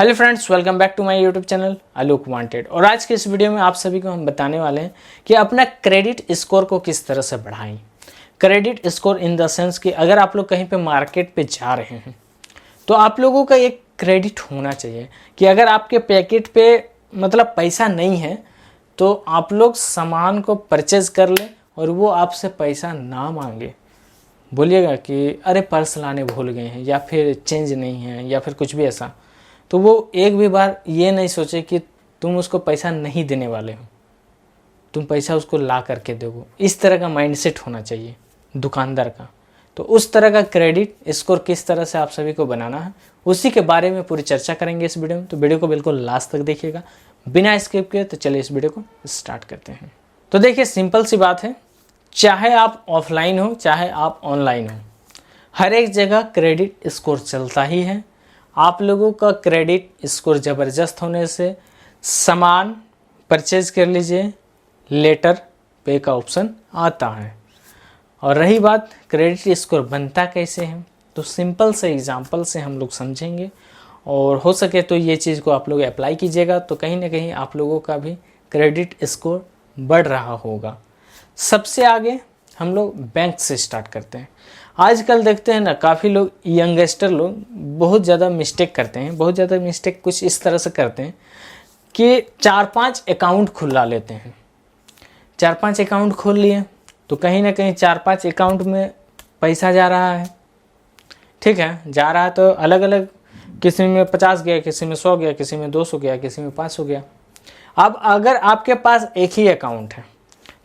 Hello friends, welcome back to my YouTube channel Alok wanted. और आज के इस वीडियो में आप सभी को हम बताने वाले हैं कि अपना क्रेडिट स्कोर को किस तरह से बढ़ाएं। Credit score in the sense कि अगर आप लोग कहीं पे मार्केट पे जा रहे हैं तो आप लोगों का एक क्रेडिट होना चाहिए कि अगर आपके पैकेट पे मतलब पैसा नहीं है तो आप लोग सामान को परचेज कर लें और वो आपसे पैसा ना मांगे। बोलिएगा कि अरे पर्स लाने भूल गए हैं या फिर चेंज नहीं है या फिर कुछ भी ऐसा, तो वो एक भी बार ये नहीं सोचे कि तुम उसको पैसा नहीं देने वाले हो, तुम पैसा उसको ला करके दोगे। इस तरह का माइंडसेट होना चाहिए दुकानदार का। तो उस तरह का क्रेडिट स्कोर किस तरह से आप सभी को बनाना है उसी के बारे में पूरी चर्चा करेंगे इस वीडियो में। तो वीडियो को बिल्कुल लास्ट तक देखिएगा बिना स्किप किए। तो चलिए इस वीडियो को स्टार्ट करते हैं। तो देखिए, सिंपल सी बात है, चाहे आप ऑफलाइन हो चाहे आप ऑनलाइन हो, हर एक जगह क्रेडिट स्कोर चलता ही है। आप लोगों का क्रेडिट स्कोर ज़बरदस्त होने से सामान परचेज कर लीजिए, लेटर पे का ऑप्शन आता है। और रही बात क्रेडिट स्कोर बनता कैसे है, तो सिंपल से एग्जांपल से हम लोग समझेंगे और हो सके तो ये चीज़ को आप लोग अप्लाई कीजिएगा तो कहीं ना कहीं आप लोगों का भी क्रेडिट स्कोर बढ़ रहा होगा। सबसे आगे हम लोग बैंक से स्टार्ट करते हैं। आजकल देखते हैं ना, काफ़ी लोग यंगस्टर लोग बहुत ज़्यादा मिस्टेक करते हैं। बहुत ज़्यादा मिस्टेक कुछ इस तरह से करते हैं कि 4-5 अकाउंट खुला लेते हैं। 4-5 अकाउंट खोल लिए तो कहीं ना कहीं 4-5 अकाउंट में पैसा जा रहा है। ठीक है, जा रहा है तो अलग अलग, किसी में 50 गया, किसी में 100 गया, किसी में 200 गया, किसी में 500 गया। अब अगर आपके पास एक ही अकाउंट है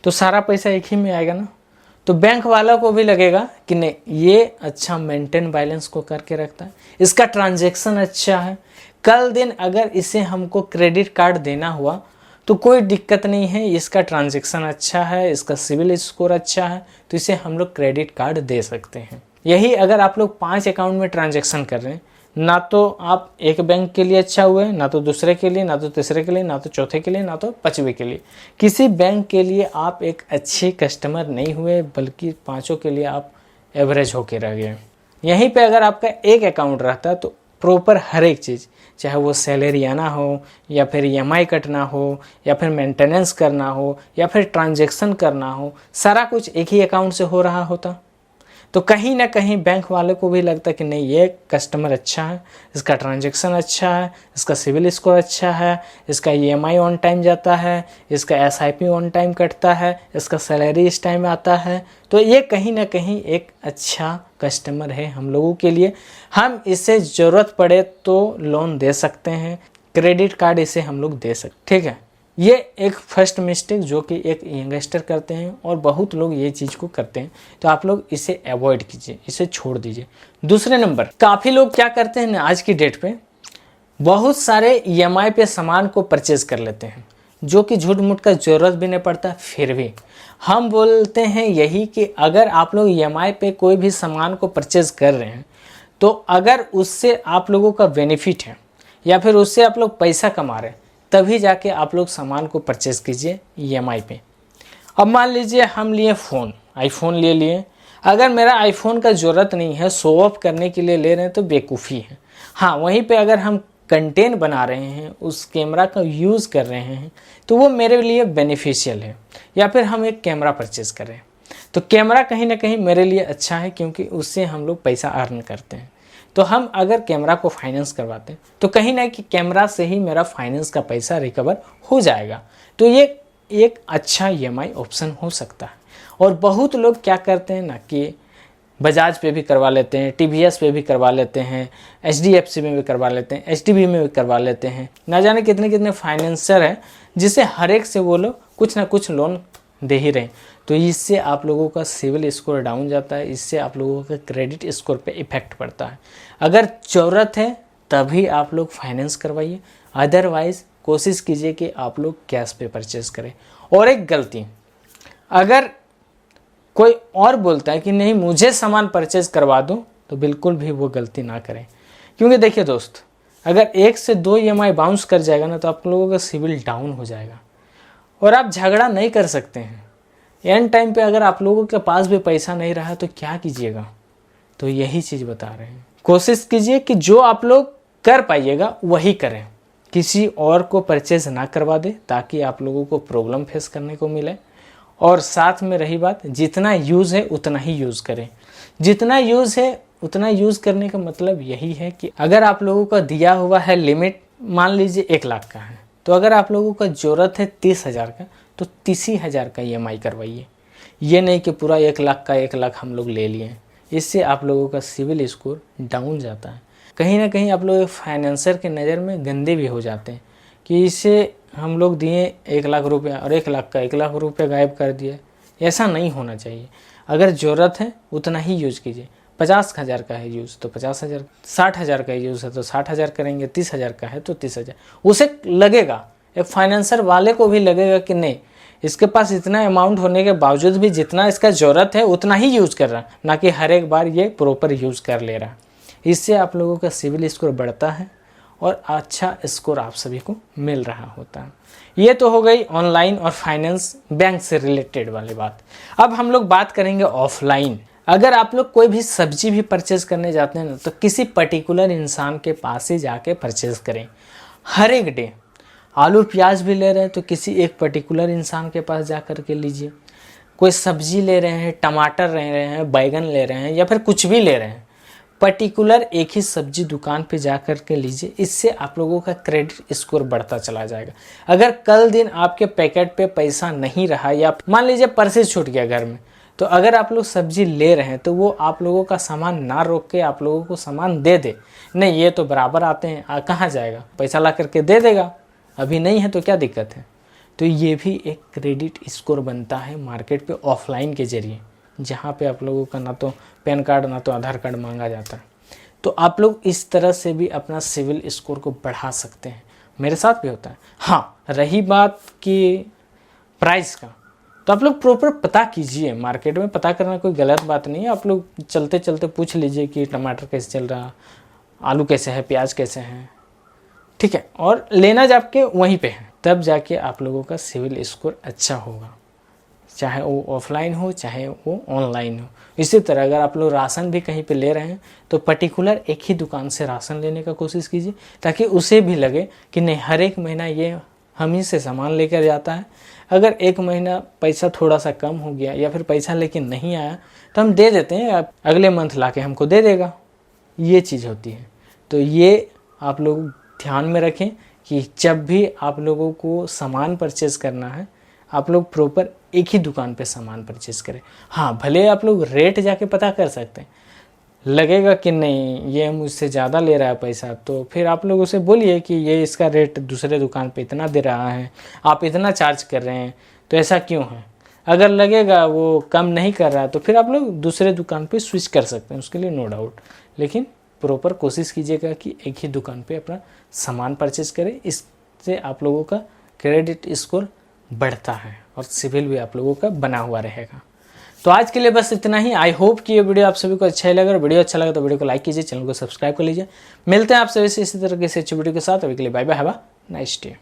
तो सारा पैसा एक ही में आएगा ना, तो बैंक वाला को भी लगेगा कि नहीं, ये अच्छा मेंटेन बैलेंस को करके रखता है, इसका ट्रांजैक्शन अच्छा है। कल दिन अगर इसे हमको क्रेडिट कार्ड देना हुआ तो कोई दिक्कत नहीं है, इसका ट्रांजैक्शन अच्छा है, इसका सिविल स्कोर अच्छा है, तो इसे हम लोग क्रेडिट कार्ड दे सकते हैं। यही अगर आप लोग 5 अकाउंट में ट्रांजैक्शन कर रहे हैं, ना तो आप एक बैंक के लिए अच्छा हुए, ना तो दूसरे के लिए, ना तो तीसरे के लिए, ना तो चौथे के लिए, ना तो 5वें के लिए। किसी बैंक के लिए आप एक अच्छे कस्टमर नहीं हुए, बल्कि 5 के लिए आप एवरेज होके रह गए। यहीं पे अगर आपका एक अकाउंट रहता तो प्रॉपर हर एक चीज़, चाहे वो सैलरी आना हो या फिर EMI कटना हो या फिर मेंटेनेंस करना हो या फिर ट्रांजैक्शन करना हो, सारा कुछ एक ही अकाउंट से हो रहा होता। तो कहीं ना कहीं बैंक वाले को भी लगता है कि नहीं, ये कस्टमर अच्छा है, इसका ट्रांजैक्शन अच्छा है, इसका सिविल स्कोर अच्छा है, इसका EMI ऑन टाइम जाता है, इसका SIP ऑन टाइम कटता है, इसका सैलरी इस टाइम आता है, तो ये कहीं ना कहीं एक अच्छा कस्टमर है हम लोगों के लिए। हम इसे ज़रूरत पड़े तो लोन दे सकते हैं, क्रेडिट कार्ड इसे हम लोग दे सकते। ठीक है, ये एक फर्स्ट मिस्टेक जो कि एक यंगस्टर करते हैं और बहुत लोग ये चीज़ को करते हैं, तो आप लोग इसे अवॉइड कीजिए, इसे छोड़ दीजिए। दूसरे नंबर, काफ़ी लोग क्या करते हैं ना, आज की डेट पे बहुत सारे EMI पे सामान को परचेज कर लेते हैं, जो कि झूठ मूठ का ज़रूरत भी नहीं पड़ता। फिर भी हम बोलते हैं यही कि अगर आप लोग EMI पे कोई भी सामान को परचेज कर रहे हैं तो अगर उससे आप लोगों का बेनिफिट है या फिर उससे आप लोग पैसा कमा रहे हैं, तभी जाके आप लोग सामान को परचेज़ कीजिए EMI पे। अब मान लीजिए हम लिए फ़ोन, आईफोन ले लिए। अगर मेरा आईफोन का ज़रूरत नहीं है, शो ऑफ करने के लिए ले रहे हैं तो बेवकूफ़ी है। हाँ, वहीं पे अगर हम कंटेंट बना रहे हैं, उस कैमरा का यूज़ कर रहे हैं, तो वो मेरे लिए बेनिफिशियल है। या फिर हम एक कैमरा परचेज़ कर रहे हैं तो कैमरा कहीं ना कहीं मेरे लिए अच्छा है, क्योंकि उससे हम लोग पैसा अर्न करते हैं। तो हम अगर कैमरा को फाइनेंस करवाते हैं तो कहीं ना कि कैमरा से ही मेरा फाइनेंस का पैसा रिकवर हो जाएगा। तो ये एक अच्छा EMI ऑप्शन हो सकता है। और बहुत लोग क्या करते हैं ना कि बजाज पे भी करवा लेते हैं, TVS पे भी करवा लेते हैं, HDFC में भी करवा लेते हैं, HDB में भी करवा लेते हैं। ना जाने कितने कितने फाइनेंसर हैं जिसे हर एक से वो लोग कुछ ना कुछ लोन दे ही रहे। तो इससे आप लोगों का सिविल स्कोर डाउन जाता है, इससे आप लोगों का क्रेडिट स्कोर पे इफेक्ट पड़ता है। अगर ज़रूरत है तभी आप लोग फाइनेंस करवाइए, अदरवाइज़ कोशिश कीजिए कि आप लोग कैश पे परचेज़ करें। और एक गलती, अगर कोई और बोलता है कि नहीं मुझे सामान परचेज़ करवा दो, तो बिल्कुल भी वो गलती ना करें। क्योंकि देखिए दोस्त, अगर 1 से 2 EMI बाउंस कर जाएगा ना तो आप लोगों का सिविल डाउन हो जाएगा और आप झगड़ा नहीं कर सकते हैं। एंड टाइम पे अगर आप लोगों के पास भी पैसा नहीं रहा तो क्या कीजिएगा। तो यही चीज़ बता रहे हैं, कोशिश कीजिए कि जो आप लोग कर पाइएगा वही करें, किसी और को परचेज ना करवा दे ताकि आप लोगों को प्रॉब्लम फेस करने को मिले। और साथ में रही बात, जितना यूज़ है उतना ही यूज़ करें। जितना यूज़ है उतना यूज़ करने का मतलब यही है कि अगर आप लोगों का दिया हुआ है लिमिट, मान लीजिए 1 लाख का है, तो अगर आप लोगों का ज़रूरत है 30,000 का, तो 30,000 का EMI करवाइए। ये नहीं कि पूरा 1 लाख का 1 लाख हम लोग ले लिए। इससे आप लोगों का सिविल स्कोर डाउन जाता है। कहीं ना कहीं आप लोग फाइनेंसर के नज़र में गंदे भी हो जाते हैं कि इसे हम लोग दिए 1 लाख रुपया और 1 लाख का 1 लाख रुपया गायब कर दिए। ऐसा नहीं होना चाहिए। अगर ज़रूरत है उतना ही यूज़ कीजिए। 50,000 का है यूज़ तो 50,000, 60,000 का यूज़ है तो 60,000 करेंगे, 30,000 का है तो 30,000। उसे लगेगा, एक फाइनेंसर वाले को भी लगेगा कि नहीं, इसके पास इतना अमाउंट होने के बावजूद भी जितना इसका ज़रूरत है उतना ही यूज़ कर रहा, ना कि हर एक बार ये प्रॉपर यूज़ कर ले रहा। इससे आप लोगों का सिविल स्कोर बढ़ता है और अच्छा स्कोर आप सभी को मिल रहा होता है। ये तो हो गई ऑनलाइन और फाइनेंस बैंक से रिलेटेड वाली बात। अब हम लोग बात करेंगे ऑफलाइन। अगर आप लोग कोई भी सब्जी भी परचेज करने जाते हैं ना, तो किसी पर्टिकुलर इंसान के पास ही जाके परचेज करें। हर एक डे आलू प्याज भी ले रहे हैं तो किसी एक पर्टिकुलर इंसान के पास जा कर के लीजिए। कोई सब्जी ले रहे हैं, टमाटर ले रहे हैं, बैगन ले रहे हैं या फिर कुछ भी ले रहे हैं, पर्टिकुलर एक ही सब्जी दुकान पे जा कर के लीजिए। इससे आप लोगों का क्रेडिट स्कोर बढ़ता चला जाएगा। अगर कल दिन आपके पैकेट पे पैसा नहीं रहा या मान लीजिए पर्सेज छूट गया घर में, तो अगर आप लोग सब्जी ले रहे हैं तो वो आप लोगों का सामान ना रोक के आप लोगों को सामान दे दे। नहीं, ये तो बराबर आते हैं, कहाँ जाएगा, पैसा ला करके दे देगा, अभी नहीं है तो क्या दिक्कत है। तो ये भी एक क्रेडिट स्कोर बनता है मार्केट पे ऑफलाइन के जरिए, जहाँ पे आप लोगों का ना तो पैन कार्ड ना तो आधार कार्ड मांगा जाता है। तो आप लोग इस तरह से भी अपना सिविल स्कोर को बढ़ा सकते हैं। मेरे साथ भी होता है। हाँ, रही बात कि प्राइस का, तो आप लोग प्रॉपर पता कीजिए। मार्केट में पता करना कोई गलत बात नहीं है। आप लोग चलते चलते पूछ लीजिए कि टमाटर कैसे चल रहा, आलू कैसे है, प्याज कैसे हैं, ठीक है, और लेना जाके वहीं पे है, तब जाके आप लोगों का सिविल स्कोर अच्छा होगा, चाहे वो ऑफलाइन हो चाहे वो ऑनलाइन हो। इसी तरह अगर आप लोग राशन भी कहीं पे ले रहे हैं तो पर्टिकुलर एक ही दुकान से राशन लेने का कोशिश कीजिए, ताकि उसे भी लगे कि नहीं, हर एक महीना ये हम ही से सामान लेकर जाता है। अगर एक महीना पैसा थोड़ा सा कम हो गया या फिर पैसा लेकिन नहीं आया तो हम दे देते हैं, अगले मंथ ला के हमको दे देगा। ये चीज़ होती है। तो ये आप लोग ध्यान में रखें कि जब भी आप लोगों को सामान परचेज़ करना है, आप लोग प्रॉपर एक ही दुकान पे सामान परचेज़ करें। हाँ, भले आप लोग रेट जाके पता कर सकते हैं, लगेगा कि नहीं ये मुझसे ज़्यादा ले रहा है पैसा, तो फिर आप लोग उसे बोलिए कि ये इसका रेट दूसरे दुकान पे इतना दे रहा है, आप इतना चार्ज कर रहे हैं, तो ऐसा क्यों है। अगर लगेगा वो कम नहीं कर रहा है तो फिर आप लोग दूसरे दुकान पे स्विच कर सकते हैं, उसके लिए नो डाउट। लेकिन प्रॉपर कोशिश कीजिएगा कि एक ही दुकान पे अपना सामान परचेज करें। इससे आप लोगों का क्रेडिट स्कोर बढ़ता है और सिविल भी आप लोगों का बना हुआ रहेगा। तो आज के लिए बस इतना ही। आई होप कि ये वीडियो आप सभी को अच्छा लगा। अगर वीडियो अच्छा लगा तो वीडियो को लाइक कीजिए, चैनल को सब्सक्राइब कर लीजिए। मिलते हैं आप सभी से इसी तरह के अच्छी वीडियो के साथ। अभी के लिए bye bye, have a nice day.